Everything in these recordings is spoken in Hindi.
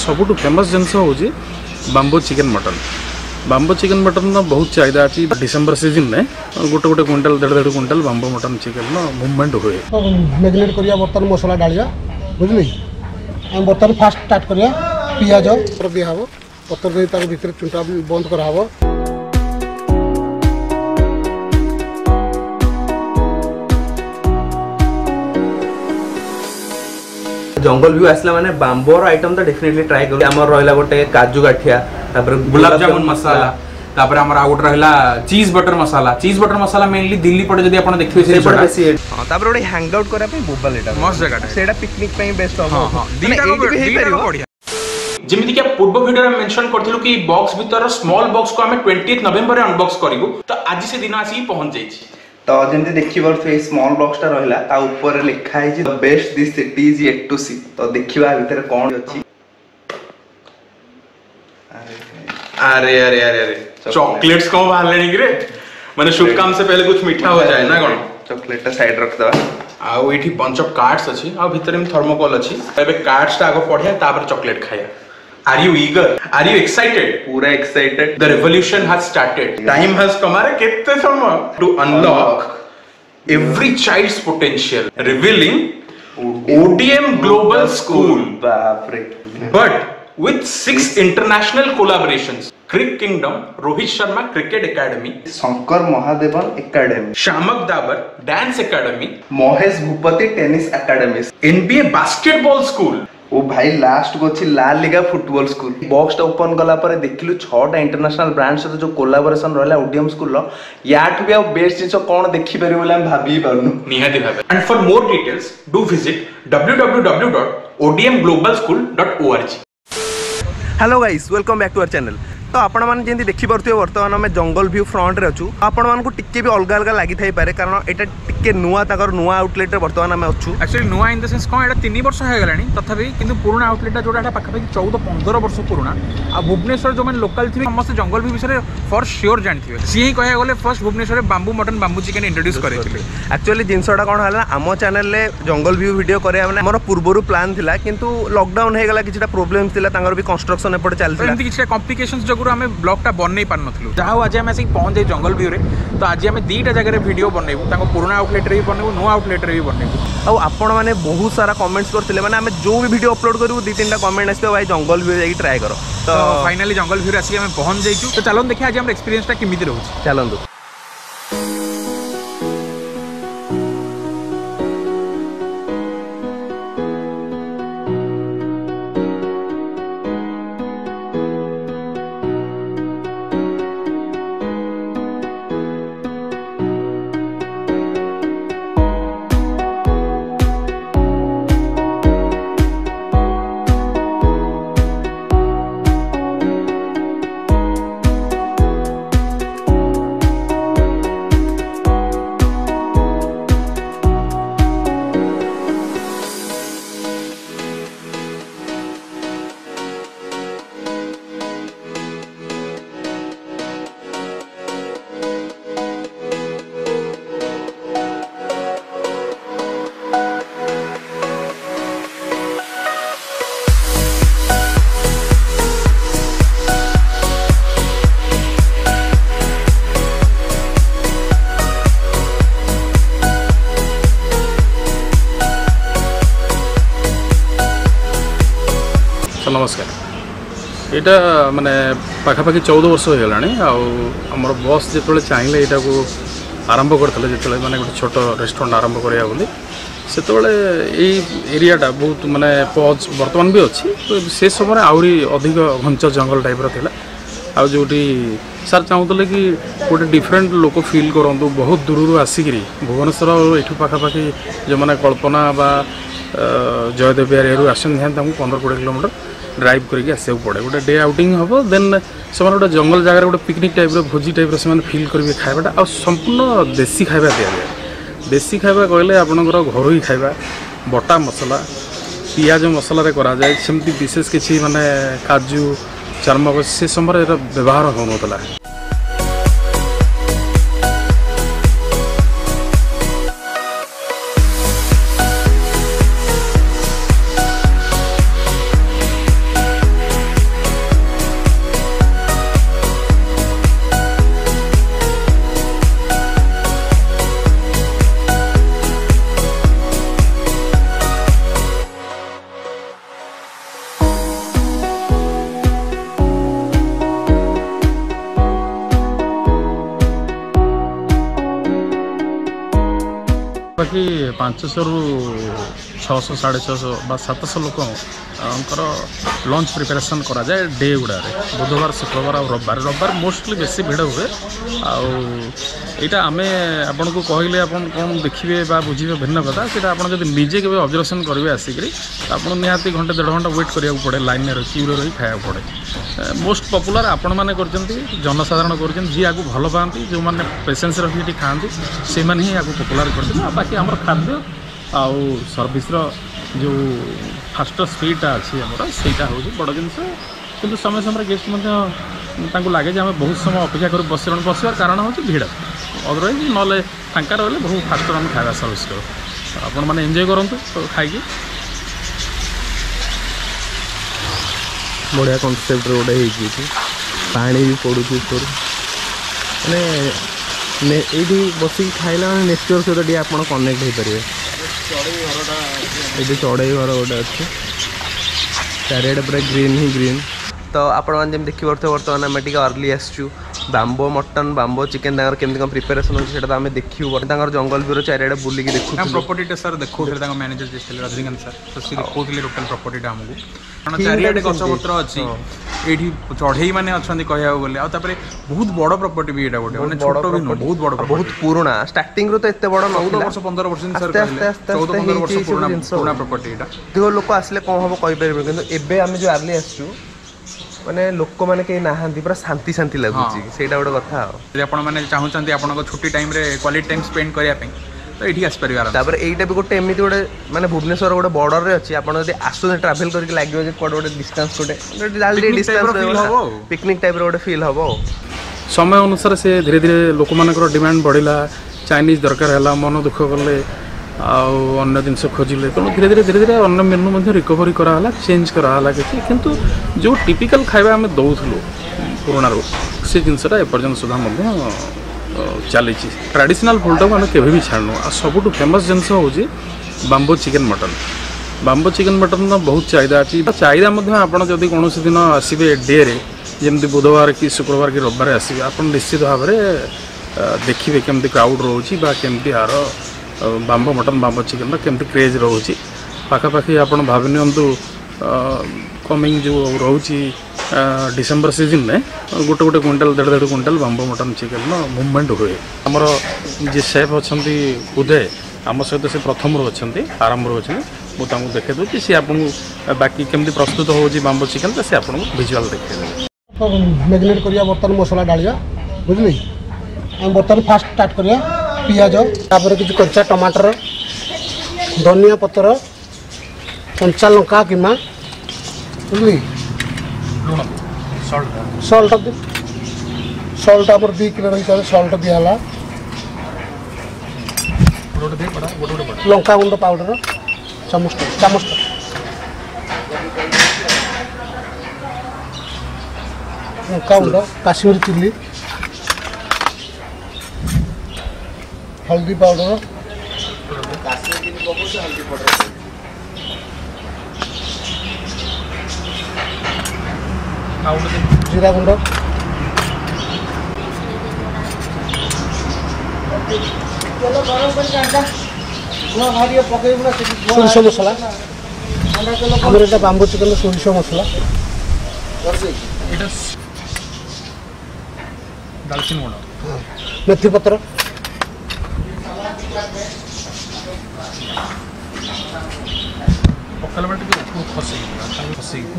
सबुठ फेमस जिनस हूँ bamboo chicken mutton. Bamboo chicken mutton बहुत चाहिदा अच्छी। डिसेम्बर सीजन में गोटे गोटे quintal 1.5 quintal bamboo mutton chicken movement हुए। मैरिनेट करिया बर्तन मसला डालिया बुझली। हम बर्तन फास्ट स्टार्ट करिया पियाज दिया हम पतर दे तार भीतर चुंटा बंद करा हबो। जंगल व्यू आसला माने बाम्बोर आइटम तो डेफिनेटली ट्राई करू। हमर रहला गोटे काजू गाठिया तापर गुलाब जामुन मसाला तापर हमर आ गोटे रहला चीज बटर मसाला। चीज बटर मसाला मेनली दिल्ली पटे जदी आपण देखियो से पड़े बेसी। हां तापर गोटे हैंग आउट करा पे बोबल एटा मस्त जगह सेटा पिकनिक पे बेस्ट हो। हां दीटा को बढ़िया जेमिति कि पूर्व वीडियो में मेंशन करथिलु कि बॉक्स भीतर स्मॉल बॉक्स को हमें 20 नवंबर रे अनबॉक्स करिवु। तो आज से दिन आसी पहुंच जाई छी। तो जंती देखि बरथु स्मॉल बॉक्स टा रहला ता ऊपर लिखा है जे the best this city is yet to see. तो देखिबा भीतर कोन अछि। अरे अरे अरे अरे चॉकलेट्स को बाहर लेनी रे माने शुभ काम से पहले कुछ मीठा हो जाए ना कोन। चॉकलेट टा साइड रख दवा। आ एठी बंच ऑफ कार्ड्स अछि आ भीतर में थर्मोकोल अछि। एबे कार्ड्स टा आगो पढिया तापर चॉकलेट खाया। Are you eager? Are you excited? पूरा excited. The revolution has started. Time has come. अरे कितने समय to unlock every child's potential, revealing ODM Global School. बाप रे। But with 6 international collaborations: Cric Kingdom, Rohit Sharma Cricket Academy, Shankar Mahadevan academy, Shiamak Dance Academy, Mahesh Bhupathi tennis academy, NBA Basketball School. ओ भाई लास्ट को छी लाल लिगा फुटबॉल स्कूल। बॉक्स टा ओपन गला पर देखिलु 6टा इंटरनेशनल ब्रांड से जो कोलैबोरेशन रहला ओडीएम स्कूल लो याठ भी आ बेस्ट चीज कोन देखि परिबो बोले हम भाबी पारनु निहाती भाबे। And for more details do visit www.odmglobalschool.org। Hello guys, welcome back to our channel. तो आपण माने जेंति देखि परथि वर्तमान में जंगल व्यू फ्रंट रे अछु। आपण मान को टिक्के भी अलग अलग लागि थाई पारे कारण एटा टिक्के नुवा ताकर नुवा आउटलेट रे वर्तमान में अछु। एक्चुअली नुवा इन द सेंस कोन एटा 3 वर्ष हो गलानी तथापि किंतु पुराना आउटलेट जोटा एटा पाखा पाखी 14-15 वर्ष पुराना। आ भुवनेश्वर जो माने लोकल थि समस्त जंगल व्यू विषय फॉर श्योर जानथिबे। सी ही कहया गले फर्स्ट भुवनेश्वर रे bamboo mutton bamboo chicken introduce करैथिले। एक्चुअली जिंसटा कोन हला हम चैनल रे जंगल व्यू वीडियो करे माने हमर पूर्वरु प्लान थिला किंतु लॉकडाउन हे गला किछटा प्रॉब्लम थिला तांगर भी कंस्ट्रक्शन एपड चलथिला। एंति किछटा कॉम्प्लिकेशंस जगुर हमें ब्लॉग टा बनने पार नथलु। जहाँ आज आम आसिक पहुँच जाए जंगल व्यू रे। तो आज आम 2टा जगह वीडियो बनैबु ताको पुराना आउटलेट रे भी बनैबु नुवा आउटलेट रे भी बनैबु। आ आपण माने बहुत सारा कमेंट्स करथिले माने हमें जो भी वीडियो अपलोड करू 2-3टा कमेंट आस्ते भाई जंगल व्यू जाई ट्राई करो। तो फाइनली जंगल व्यू रे आसी हम पहुँच जाइछु। तो चलो देखिए आज हमर एक्सपीरियंस टा किमिति रहउछ। चलंदु। नमस्कार। यहाँ माने पाखापाखि 14 वर्ष हो गलानी। आमर बस जो चाहिए यहाँ को आरंभ करते जो माने गोटे छोट रेस्टोरेंट आरंभ करा बोली से एरियाटा बहुत माने पज बर्तमान भी अच्छी। तो से समय आहरी अधिक घंच जंगल टाइप रहा आ जोटी सर चाहूले कि गोटे डिफरेंट लोक फिल करूँ बहुत दूर आसिक भुवनेश्वर ये पाखापाखि जो मैंने कल्पना बा जयदेव एरिया आसन 15-20 किलोमीटर ड्राइव करके आसू पड़े। गोटे डे आउटिंग हम देन से गोटे जंगल जगह गोटे पिकनिक टाइप भोजी टाइप से फिल करेंगे खावाटा आ संपूर्ण देसी खावा दि जाए। देसी खावा कहले आपणकर घर खावा बटा मसला पियाज मसला करा जाए सेमती विशेष किसी माने काजू चारमगज से समय व्यवहार हो नाला। बाकी 500 ରୁ 600 650 बा 700 लोक लंच प्रिपेरेसन करा जाए डे गुड़ारे बुधवार शुक्रवार और रविवार मोस्टली बेसी भिड़ हुए आम आपन को कहले आपन कौन देखिए बुझे भिन्न कथा से आपड़ निजे के ऑब्जर्वेशन करेंगे आसिक आपन निहाती घंटे 1.5 घंटा वेट करा पड़े लाइन में क्यूरे रही खाया पड़े मोस्ट पपुलर आपण मैंने जनसाधारण कर जी आगे भल पाती जो मैंने पेसेंस रखी खाती से ही आगे पपुलर कर बाकी आम खाद्य आउ सर्विस जो फास्टर स्पीडा अच्छी आमर सहीटा हूँ बड़ जिनस कि समय समय गेस्ट लगे आम बहुत समय अपेक्षा कर बसवार कारण हूँ भिड़ अदरवाइज ना फांका रही बहुत फास्टर आम खाया सर्विस करूँ आपण मैंने एंजॉय करूँ खाई बढ़िया कनसेप्ट गोटे पानी भी पड़ू मैंने ये बसिक खाइला नेचर सहित आप कनेक्ट हो पारे ये चढ़ई घर गोटे अच्छे चारिड़े पूरा ग्रीन ही ग्रीन तो आपण मैंने देखी बर्तमान आम टे अर्ली आसचु बाम्बो मटन बाम्बो चिकेन केमती कौन प्रिपेरेसन होता है आम देखू जंगल भी चारिड़े बुलिक देखू प्रॉपर्टी सर देखो मैनेजर रजनीकांत सर तो सी देखो टोटल प्रॉपर्टी आमको कारण चारिड़े गछपत्र अच्छी ये चढ़ई मैंने अच्छा कहया गले बहुत बड़ प्रॉपर्टी भी गोटे मैंने छोट भी बहुत बड़ बहुत पुराना स्टार्टिंग रू तो एत बड़ 14 वर्ष 15 वर्ष सर 14-15 वर्ष पुराना प्रॉपर्टी देखो लोक आसले कौन हम कहीपर कि एबे आम जो अर्ली आसचु माने लोक मैंने कहीं ना पूरा शांति शांति लगुच से गोटे कथा मैंने चाहते आप छुट्टी टाइम क्वालिटी टाइम स्पेंड करने तो ये आसपर यहीटा भी गोटे एमती गोटे माने भुवनेश्वर गोटे बॉर्डर रे अच्छी आपन जदि आसु ट्रैवल करके लगे गोटे डिस्टेंस गोटे पिकनिक टाइप गोटे फील हम समय अनुसार से धीरे धीरे लोक मानकर डिमांड बढ़ला चाइनीज दरकार है मन दुख कले अन्य जिनस खोजिले तो धीरे धीरे अन्य मेनू रिकवरी कराला चेंज कराला किंतु जो टिपिकल खाଇବା आम दौलू पुराणा से जिनसा एपर्यंत सुधा चली ट्रेडिशनल फूड को आम के भी छाड़ू आ सबुठ फेमस जिनस हूँ बाम्बो चिकेन मटन बहुत चाहिदा अच्छी चाहिदा आप कौन दिन आसवे डे रे जमी बुधवार कि शुक्रवार कि रविवार आसवे आप निश्चित भाव में देखिए केमती क्राउड रोचे केमती यार बाम्बो मटन बाम्बो चिकेन केमती क्रेज रोचे पाखापाखि आप भाव नियंतु कमिंग जो रोचे डिसेम्बर सीजन में गोटे गोटे quintal 1.5 quintal bamboo mutton chicken movement हुए आमर जी सेफ अच्छा उदय आम सहित से प्रथम अच्छा आरंभ अच्छे मुझे देखे दूसरी सी आप बाकी केमती प्रस्तुत हो बाम्बो चिकेन से आपको विजुआल देखे मैरिनेट करिया बर्तन मसला डालिया बुझली हम बर्तन फास्ट स्टार्ट करिया पियाज तापर किसी कच्चा टमाटर धनिया पतर कंचा लंका किमा बुझली सल्ट आम 2 किलो हिसाब से सल्ट दिहला लंका गुंड पाउडर चामच लंका गुंड काश्मीरी चिल्ली हल्दी पाउडर जीरा गुंड सोरिष मसला आमर एटा बाम्बो चिकेन सोरिष मसला दालचीनी गुंड मेथी पत्र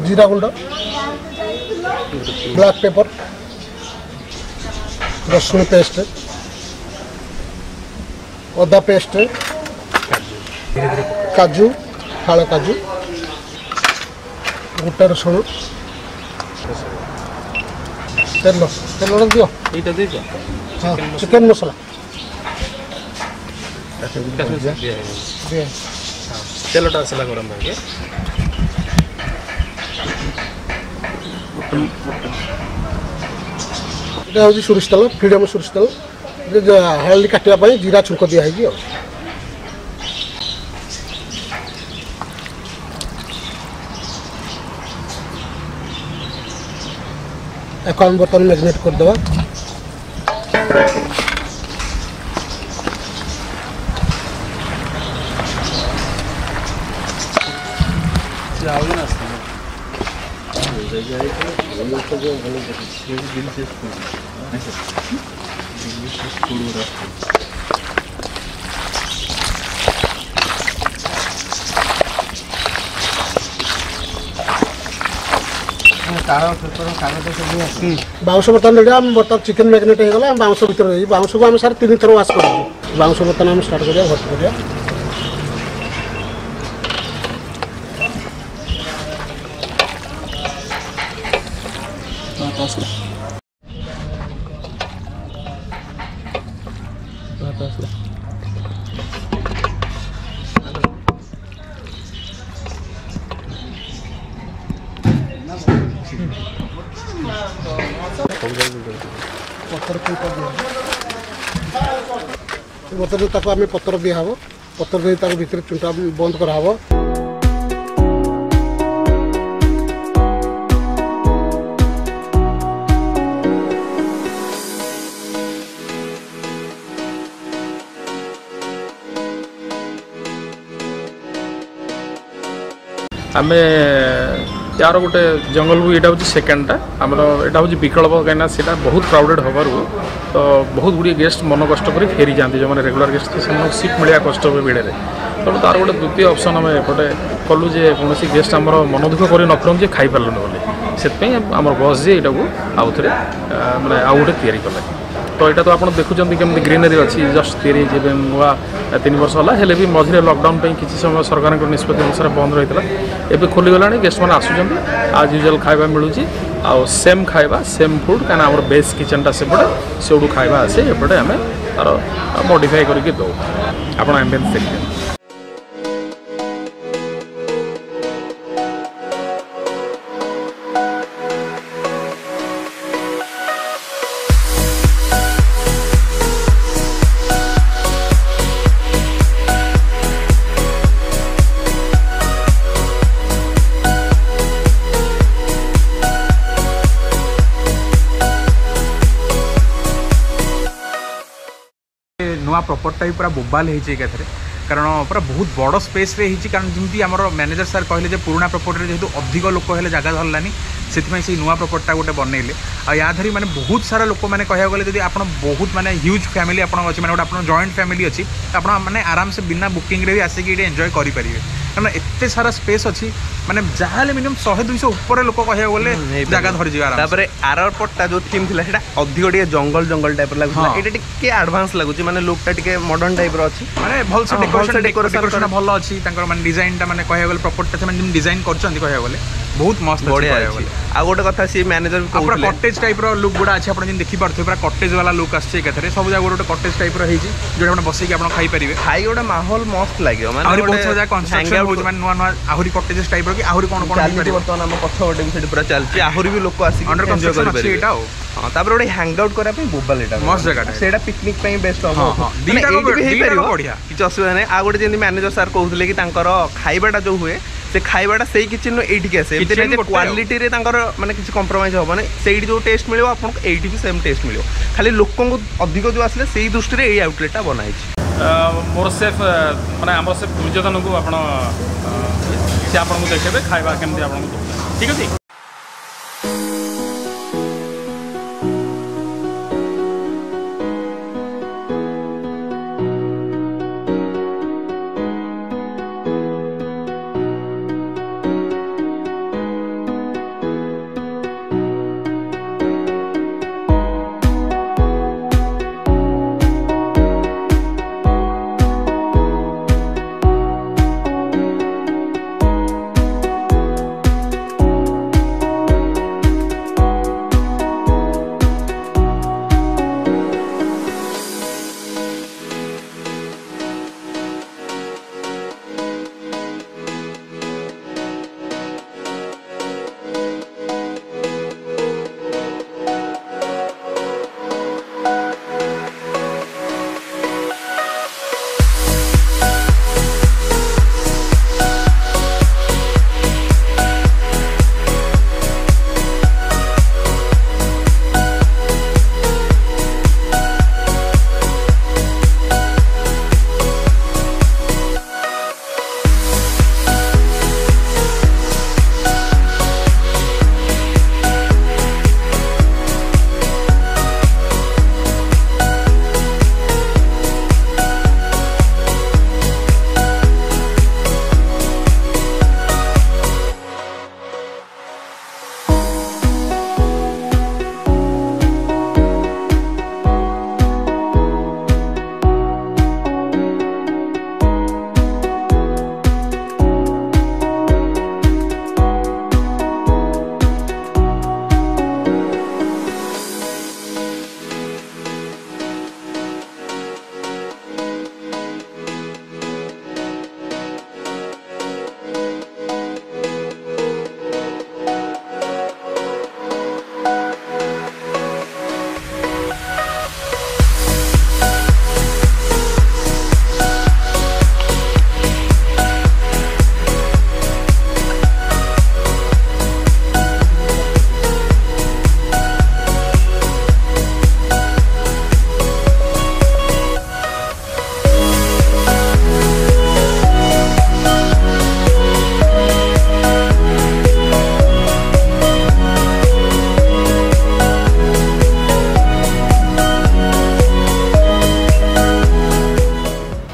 जीरा गुंड ब्लैक पेपर रसुण पेस्ट अदा पेस्ट काजू फाड़ काजू गोटा रसुण तेल दियो हाँ चिकेन मसला तेलटा आसला गरम होके এটা হচ্ছে সরিষ তেল ফ্রিডম সরিষ তেল হলদি কাটিয়া জিরা ছুঙ্ক দিয়া হয়েছি এখন বর্তমানে ম্যারিনেট করে দেওয়া बाउंस बर्तन रेडी आम बर्तन चिकन मैग्नेट हो गला बाउंस भीतर रही बाउंस को आम सार 3 थर वाश कर बाउंस बर्तन आम स्टार्ट करिया भर्ती करिया बर्तन ताको आम पतर दिया हम पतर दे भीतर चुंटा बंद करा हम आम यार गोटे जंगल भी यहाँ हूँ सेकेंडटा आमर यहाँ हूँ विकल्प कहीं बहुत क्राउडेड हबार तो बहुत गुड़िए गेस्ट मन कष्ट कर फेरी जाती जो मैंने रेगुलर गेस्ट से सीट मिलवा कष्ट हुए भिड़े तेणु तार गोटे द्वितीय ऑप्शन आम एपटे कलु जे कौन गेस्ट आम मन दुख कर नफरन जे खाई पार्लुनि बोली से आम बस जे यहाँ आउ थे मैंने आउ गोटे तैयारी कले तो यहाँ तो आप देखुं केमती ग्रीनरी अच्छी जस्ट तैयारी नुआ 3 वर्ष है भी मझे लॉकडाउन किसी समय सरकार निष्पत्ति अनुसार बंद रही है एवं खोलीगला गेस्ट मैंने आसुँच आज यूजुआल खाଇବା मिलूँ आउ सेम खाଇବା सेम फूड कहीं आम बेस किचनटा सेपटे से खाଇବା आसे एपटे आम तार मॉडिफाई करके दो आप एम्बियंस देखिए नुआ प्रॉपर्टा भी पूरा बोबाल होती कारण पूरा बहुत बड़ स्पेस रे होती कारण जमी आम मैनेजर सर कहले पुराना प्रॉपर्टी जेहतु अधिक लोक है जगह धरलानी से नुआ प्रॉपर्टा गोटे बनइले आ धरी मैंने बहुत सारा लोक मैंने कह गले जब आप बहुत माने ह्यूज फैमिली आपन अच्छे मैंने गोटे जॉइंट फैमिली अच्छी आप मैंने आराम से बिना बुकिंग रे भी आसिक ये एंजॉय करेंगे कारण एत सारा स्पेस अच्छी माने जहाँ मिनिमम 100-200 ऊपर लोक कह गले जगह धरी जाए आर पट्टा जो थीम थी अधिक टे जंगल जंगल टाइप लगुला ये टे एडवांस लगुच माने लुकटा टे मॉडर्न टाइप अच्छी माने भल से डेकोरेशन भल अच्छी माने डिजाइनटा माने कह गले प्रॉपर्टी से डिजाइन करछन कह गले बहुत मस्त बढ़िया आ गोटे कथा सी मैनेजर पूरा कॉटेज टाइप रो लुक गुडा अच्छे आपन देखि पारथि पूरा कॉटेज वाला लुक आछे एकाथरे सब जगह गोटे कॉटेज टाइप रो हेजी जो आपन बसी के आपन खाई परिबे खाई गोटे माहौल मस्त लागियो माने और बहुत सारा कंस्ट्रक्शन हो माने नुवा नुवा आहुरी कॉटेजेस टाइप रो कि आहुरी कोन कोन चालती बर्तमान हम पछ गोटे भी पूरा चलची आहुरी भी लोक आसी अंडर कंस्ट्रक्शन अछि एटा हो हां तापर गोटे हैंग आउट करा पे बोबाल एटा मस्त जगह सेटा पिकनिक पे बेस्ट हो हां दीटा को बढ़िया किछ असुविधा नै आ गोटे जेंति मैनेजर सर कहउतले कि तांकर खाइबाटा जो हुए से खाइबाटा सेही किचन नो एठी के आसे एते क्वालिटी रे तांकर माने किछ कंप्रोमाइज हो माने सेही जो टेस्ट मिलियो आपन एठी भी सेम टेस्ट मिलियो खाली लोकन को अधिक जो आसले सेही दृष्टि रे एई आउटलेटटा बनाई छी मोर सेफ माने हमर सेफ दुर्योधन को आपण से आपन को देखेबे खाइबा केमती आपन को ठीक अछि।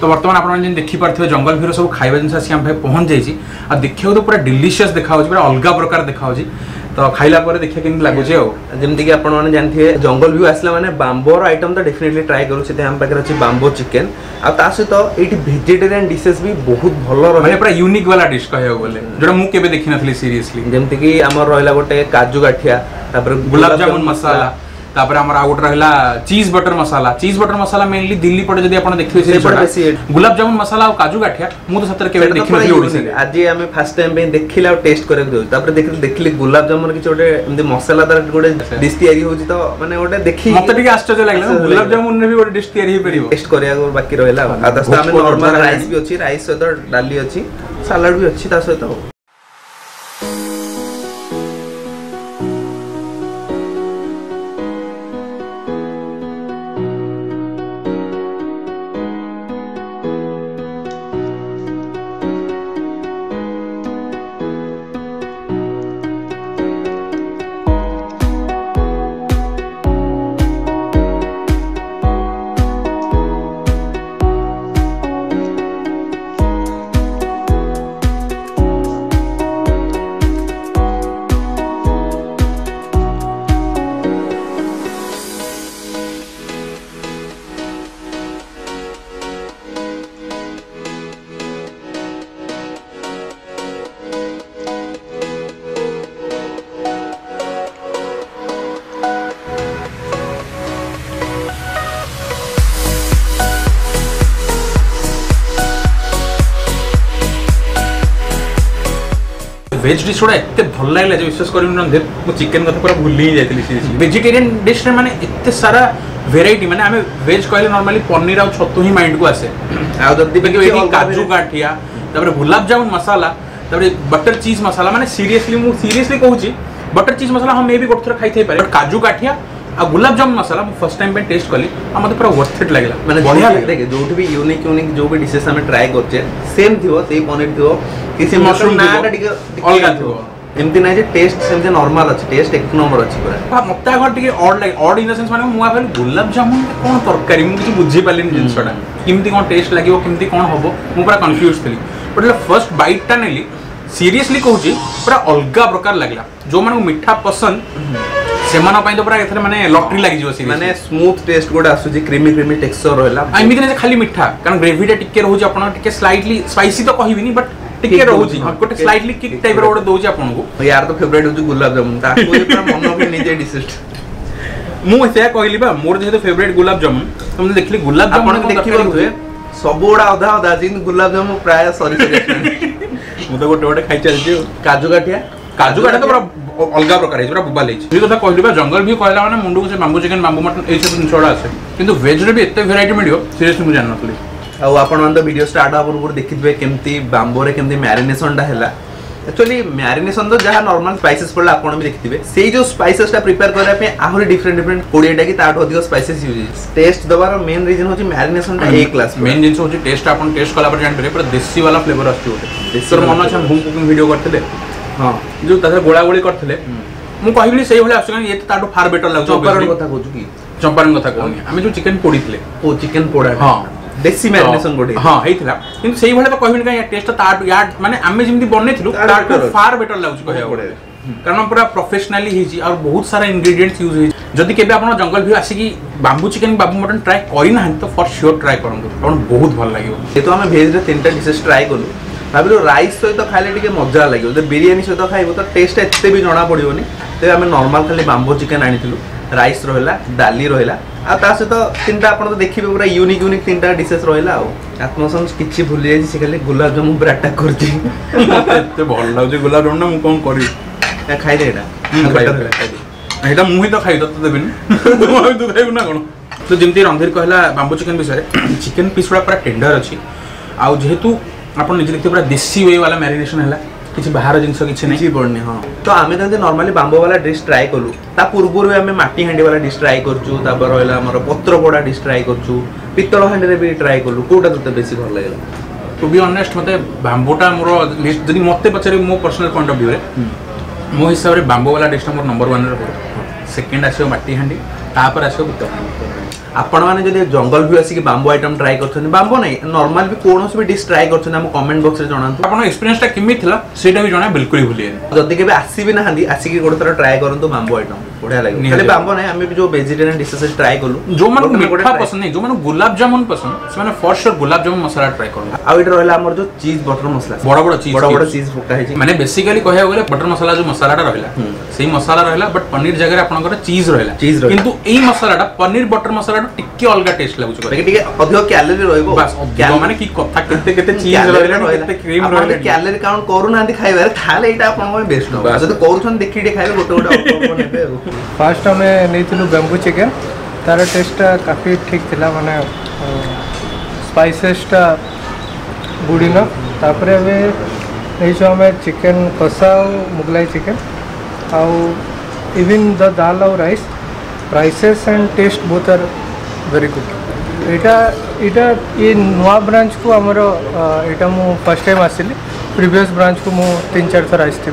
तो बर्तमान आपने देखिपे जंगल भीर सब खाଇବା जिन आम भाई पहुँच जाइए आ देखा तो पूरा डिलीशियस देखा पूरा अलग प्रकार देखा तो खाइला पर देखिए केमती लगुच जमती कि आपण मैंने जानते जंगल व्यू आसला माने बांबोर आइटम तो डेफिनेटली ट्राई करू से हम पाखे अच्छी बांबो चिकेन आ ता सहित ये वेजिटेरियन डिशेस भी बहुत भल रहे पूरा यूनिक वाला डिश कह बोले जोटा मु केबे देखि नथली सीरियसली जमती कि हमर रहला गोटे काजू गाठिया तापर गुलाब जामुन मसाला तापर हमर आ गोटे रहला चीज बटर मसाला मेनली दिल्ली पटे जदी आपण देखिबे से गुलाब जामुन मसाला और काजू गाठिया मु तो सतर केबे देखि नथली ओडिसा रे आज हम फर्स्ट टाइम पे देखिला और टेस्ट करे दो तापर देखली गुलाब जामुन कि छोटे एमदी मसालादार गोटे डिश तयारी होजी तो माने गोटे देखि मते टिके आश्चर्य लागला गुलाब जामुन ने भी गोटे डिश तयारी हे परिबो टेस्ट करिया बाकी रहला आ दस हम नॉर्मल राइस भी अछि राइस सहित डाली अछि सलाड भी अछि ता सहित वेज डिश गुड़ा एत भल लगे जो विश्वास कर मुझे चिकेन कथा पूरा भूल ही जाती सीरियसली वेजिटेरियन डिश रे माने एत सारा वेराइटी माने आमे वेज कहले नॉर्मली पनीर और छतु ही माइंड को आसे आ जल्दी काजू गाठिया तापर गुलाब जामुन मसाला तापर बटर चीज मसाला माने सीरियसली कहूची बटर चीज मसाला हम मे भी गोटे थर खाई थे पारे काजू गाठिया आ गुलाब जामुन मसाला मु फर्स्ट टाइम पे टेस्ट कली आ मते पूरा वर्थ इट लागला माने बढ़िया देखे जोट भी यूनिक जो भी डिशेस हमें ट्राई करछे सेम थिवो सेही पनीर थिवो किसी मशरूम नाटा टिके अलगा थिवो एमती नाही जे टेस्ट सेमते नॉर्मल अछि टेस्ट एक नंबर अछि पूरा मते घर टिके ऑड इन द सेंस माने मु आ गुलाब जामुन कोन तरकारी मु किछ बुझी पालिन जिंसडा किमती कोन टेस्ट लागिवो किमती कोन होबो मु पूरा कंफ्यूज थली बट फर्स्ट बाइट टा नेली सीरियसली कहूची पूरा अलगा प्रकार लागला जो माने मिठा पसंद सेमाना पाई तो पूरा एथरे माने लॉटरी लागि जिवो माने स्मूथ टेस्ट गोडा आसुजी क्रीमी टेक्सचर रहला एमिति ने खाली मिठा कारण ग्रेवी टा टिके रहूची आपण टिके स्लाइटली स्पाइसी तो कहिबिनी बट टिके रहूची गोटे स्लाइटली किक टाइप रो गोटे दोची आपण को यार तो फेवरेट होची गुलाब जामुन ता को पूरा मन भी निजे डिशेस मु एसे कहली बा मोर जेहे फेवरेट गुलाब जामुन तुम देखली गुलाब जामुन आपण देखिबो हुए सबोडा आधा जिन गुलाब जामुन प्राय सरी मु तो गोटे खाई चलजी काजू गाठिया तो पूरा अलग प्रकार है बुबा लेछि कथा कहली जंगल भी कहला माने मुंडू को से बांबू चिकन बांबू मटन ए सब जिनसडा आसे किंतु वेज रे भी एते वेराइटी मिलियो सीरियसली मु जान नथली आ आपण मन तो वीडियो स्टार्ट आ पूर्व देखिबे केमती बांबो रे केमती मैरिनेशन दा हैला एक्चुअली मैरिनेशन तो जहाँ नॉर्मल स्पाइसेस पड़ला आपण भी देखिथिबे सेही जो स्पाइसेस टा प्रिपेयर करे पे आहुरी डिफरेंट 20 टा की ताठ अधिक स्पाइसेस यूज टेस्ट दबार मेन रीजन होची मैरिनेशन टा ए क्लास मेन जिंस होची टेस्ट आपण टेस्ट कला पर जान पे पूरा देसी वाला फ्लेवर आछी होते देसी मन अच्छा होम कुकिंग वीडियो करथिले हां जो तासे गोळा गोळी करथिले मु कहिबली सेही भले आछन ये ताठो फार बेटर लागो चंपारण कथा कहू की चंपारण कथा कहनी हमें जो चिकन पोड़ीथिले ओ चिकन पोड़ा हां देसी मैरिनेशन गोटे हां हेइथिला किंतु सेही भले तो कहिबनी का टेस्ट ताठ यार माने हमें जिमती बनेथिलु ताठो फार बेटर लागो कहया पड़े कारण पूरा प्रोफेशनली हिजी और बहुत सारा इंग्रेडिएंट्स यूज हिजी जदि केबे आपण जंगल भी आसी की bamboo chicken bamboo mutton try करि ना तो फॉर श्योर ट्राई करंतु कारण बहुत भल लागियो ये तो हमें भेज रे तीनटा डिशेस ट्राई करलु भाबिलो राइस सहित खाले टिके मजा लागियो जे बिरयानी सहित खाइबो तो टेस्ट एते भी जणा पड़ियोनी ते हमें नॉर्मल खाली बांबू चिकन आनिथिलु राइस रहला डाली रहला आ ता सहित तीनटा आपण तो देखिबे पूरा यूनिक तीनटा डिशेस रहला आ आत्मसंस किछि भूल जाई से खाली गुलाब जामुन पर अटैक करती एते भल लागो गुलाब जामुन ना मु कोन करी खाई दे एटा एटा मु ही तो खाई दत देबिन तू खाइबु ना कोन तो जेमती रणधीर कहला बांबू चिकन विषय चिकन पीस पूरा टेंडर अछि आ जेहेतु आपण निजे देखते पूरा देसी वे वाला मैरिनेशन हैला किछि बाहर जिंस किछि नहीं पड़नी हां तो आमे तंते नॉर्मली बांबो वाला डिश ट्राई करू ता पूर्वरु आमे माटी हांडी वाला डिश ट्राई करछु तापर रहला हमर पत्र पोड़ा डिश ट्राई करछु पित्तल हांडी रे भी ट्राई करलु कोटा तते बेसी भल लागला टू बी ऑनेस्ट मते बांबोटा मोर लिस्ट जदी मते पछरे मो पर्सनल पॉइंट ऑफ व्यू रे मो हिसाब रे बांबो वाला डिश नंबर 1 रे सेकंड आछो माटी हांडी तापर आछो पित्तल आपण माने जदि जंगल व्यू आसी कि बांबू आइटम ट्राई करछन बांबू नै नॉर्मल भी कोनोस भी डिश ट्राई करछन हम कमेंट बॉक्स रे जणांतु आपण एक्सपीरियंस ता किमि थिला सेटा भी जणा बिल्कुल भूलिए जदि केबे आसी भी नाहंदी आसी कि गोटे थरा ट्राई करंतु बांबू आइटम बढ़िया लागे खाली बांबू नै हम भी जो वेजिटेरियन डिशेस ट्राई करलु जो मन मीठा पसंद नहीं जो मन गुलाब जामुन पसंद से माने for sure gulab jamun masala try करन आ इट रहला हमर जो चीज बटर मसाला बड़ा बड़ा चीज पका है माने बेसिकली कहया गले बटर मसाला जो मसालाटा रहला सेही मसाला रहला बट पनीर जगह आपनकर चीज रहला किंतु एई मसालाटा पनीर बटर मसालाटा टिके अलगा टेस्ट लागु छ टिके अधिक कैलोरी रहइबो बस माने की कथा केते चीज रहला केते क्रीम रहला कैलोरी काउंट करू नांदी खाइबार थाले एटा आपन में बेस्ट हो जदी करूछन देखि दे खाइबे गोटे गोटे नेबे फर्स्ट हमें नैथिलु बैम्बू चिकन तार टेस्ट काफी ठीक थिला माने स्पाइसेस टा गुड इनफ तापर नहीं हमें चिकन कषा मुगलाई चिकन आउ इवन द दाल और rice prices and taste both are very good इटा ये नुआ ब्रांच को आमर यहाँ मु फर्स्ट टाइम आसिली प्रीवियस ब्रांच को मु 3-4 थर आसती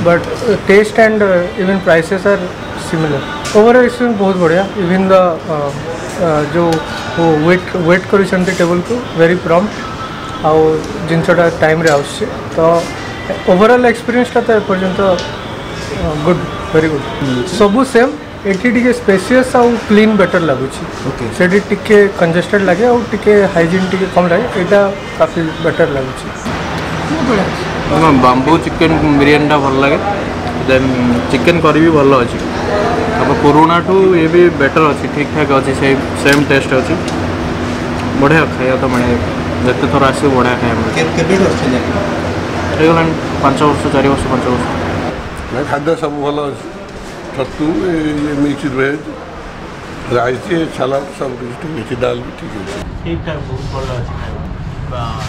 but taste and even prices are similar overall experience बहुत बढ़िया इवन द जो वेट कर टेबल को वेरी प्रॉम्प्ट आउ जिनसटा टाइम रे आउछ तो ओवरऑल एक्सपीरियंस ता पर्यंत गुड वेरी गुड सबू सेम एटी टिके स्पेसियस आउ क्लीन बेटर लगुच सेठी टिके कंजेस्टेड लगे आउ टिके हाइजीन टिके कम लगे एटा काफी बेटर लगुच बांबू चिकन बिरयानी टा भल लगे देन चिकन करी भी भल अच्छी अब पुराणा ठू ये भी बेटर अच्छी ठीक ठाक अच्छी सेम टेस्ट अच्छी बढ़िया खाया तो मैंने जिते थर आस बढ़िया खाया होगा 5 वर्ष 4 वर्ष 5 वर्ष खाद्य सब भल अच्छे छतु मिक्स वेज राइस सलाद सब ठीक है दाल भी ठीक है ठीक ठाक बहुत भल अच्छे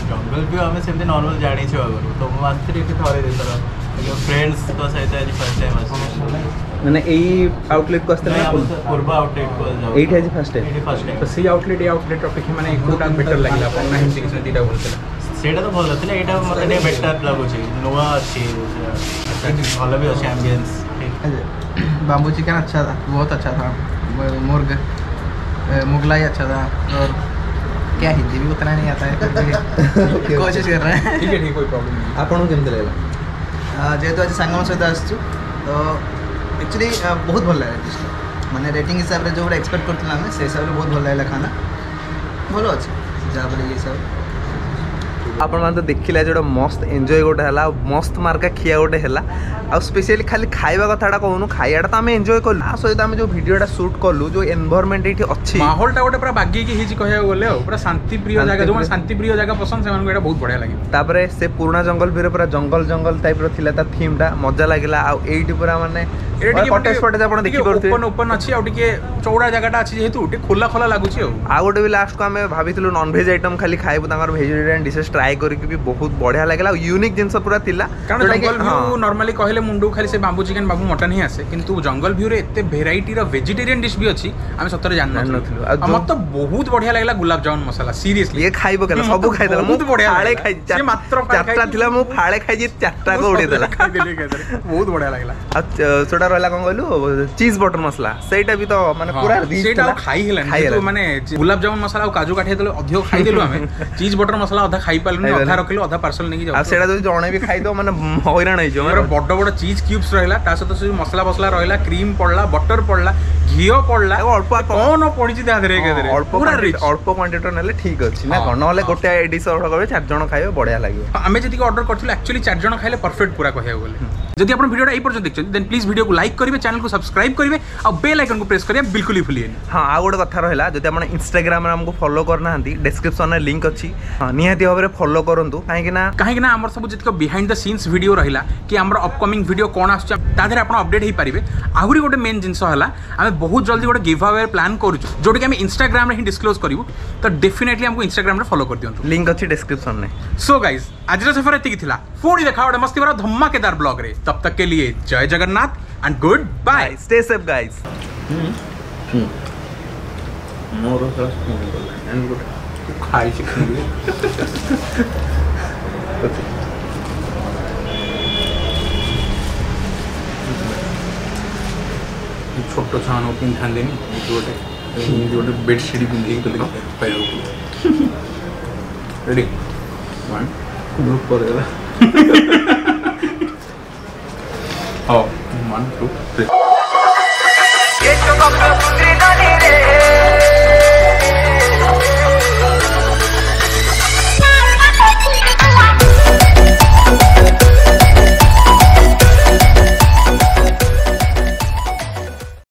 जंगल भी आम सेमती नॉर्मल जानी आगु तो मात्र थोड़े देर फ्रेंड्स सहित आज फर्स्ट टाइम आस माने एई आउटलेट को आस्ते ना पूर्व आउटलेट को एई आज फर्स्ट टाइम तो सी आउटलेट ए आउटलेट अपेक्षा माने कोटा बेटर लागला अपन ना हिंदी किसी दीटा बोलतला सेटा तो भल थिला एटा मते ने बेटर लागुची नुवा अछि भल भी अछि एम्बियंस ठीक बाम्बू चिकन अच्छा था बहुत अच्छा था मुर्ग मुगलाई अच्छा था और क्या हिंदी भी उतना नहीं आता है कोशिश कर रहे हैं ठीक है कोई प्रॉब्लम नहीं आपन केमते लागला जेहेतु आज सांगम सहित आसछु तो एक्चुअली बहुत भल लगे माने रेटिंग हिसाब रे जो एक्सपेक्ट करथिला हमें से हिसाब रे बहुत भल लागला खाना भलो अछि जा बोले ये सब आपण मान तो देखिला जो मस्त एंजॉय गोटे है मस्त मार्का खिया गोटे है आ स्पेशली खाली खाइबा कथाटा कहूनु खाइयाटा तो आम एंजॉय कलु आ सहित आम जो वीडियोटा शूट कलु जो एनवायरनमेंट ये अच्छी माहौलटा गोटे पूरा बागेकी हिजी कहया गले पूरा शांति प्रिय जगह जो शांति प्रिय जगह पसंद से मानको एटा बहुत बढ़िया लागे तापरे से पुराना जंगल भी पूरा जंगल जंगल टाइप रो थिला ता थीमटा मजा लागला आ एठी पूरा माने कटेज फटेज आपण देखि करथे ओपन ओपन अछि आ टिके चौड़ा जगहटा अछि जेहेतु टे खोला खोला लागुछि आ गोटे भी लास्ट को आमे भाबितलु नॉन वेज आइटम खाली खाइबु तांगर वेजिटेरियन डिशेस ट्राई करके भी बहुत बढ़िया लागला यूनिक जिंस पूरा थिला कारण जंगल व्यू नॉर्मली कहले मुंडू खाली से बांबू चिकन बांबू मटन ही आसे किंतु जंगल व्यू रे एते वेराइटी रो वेजिटेरियन डिश भी अछि आमे सतरे जानना नथिलु आ मत बहुत बढ़िया लागला गुलाब जामुन मसाला सीरियसली ये खाइबो केला सब खाइ देला बहुत बढ़िया फाळे खाइ से मात्र चारटा थिला मु फाळे खाइ जे चारटा को उडे देला खाइ देले बहुत बढ़िया लागला आ छोटा रहला कोन कहलु चीज बटर मसाला सेटा भी तो माने पूरा सेटा खाइ हेला तो माने गुलाब जामुन मसाला और काजू काठिया देले अधिक खाइ देलु आमे चीज बटर मसाला आधा खाइ पालनु आधा रखिलु आधा पार्सल नहीं जाउ आ सेटा जो जणे भी खाइ दो माने होइराण होई जो बड़ बड़ चीज क्यूब्स रहला ता सहित से मसाला बसला रहला क्रीम पड़ला बटर पड़ला घी पड़ला अल्प कोन पड़िछि ता धरे के धरे अल्प क्वांटिटी नेले ठीक अछि ना कोन नले गोटे डिश ऑर्डर करबे 4 जण खाइबे बढ़िया लागियो आमे जति ऑर्डर करथिल एक्चुअली 4 जण खाइले परफेक्ट पूरा कहया गेले जदि आपण वीडियोटा एई पर्यंत देखछन देन प्लीज वीडियो को लाइक करिवे चैनल को सब्सक्राइब करिवे आ बेल आइकन को प्रेस करिया बिल्कुल ही भूलियेनी हां आ गोटे कथा रहला जदि आपण इंस्टाग्राम रे हमको फॉलो करना हंती डिस्क्रिप्शन में लिंक अछि हां निहाती भाबरे फॉलो करंतु काहे ना हमर सब जति बिहाइंड द सीन्स वीडियो रहिला कि हमर अपकमिंग वीडियो कोन आछ ता धरे आपण अपडेट हे पारिबे आहुरी गोटे मेन जिंस हला हमें बहुत जल्दी गोटे गिव अवे प्लान करू जोटी कि हम इंस्टाग्राम रे ही डिस्क्लोज करिवु तो डेफिनेटली हमको इंस्टाग्राम रे फॉलो कर दियंतु लिंक अछि डिस्क्रिप्शन में सो गाइस आज रो सफर एति थिला फोड़ी देखा गोटे मस्ती भरा धमाकेदार ब्लॉग रे तब तक के लिए Jai Jagannath and goodbye stay safe guys more and good खाई चिकन छोट छान पिंधानी गोटे ଗୋଟେ ବେଡସିଟ୍ ପିନ୍ଧିକି ଗଲି ଖାଇବାକୁ। ରେଡି 1 ଗ୍ରୁପ କରିଦେଲା। ହଉ 1 2 3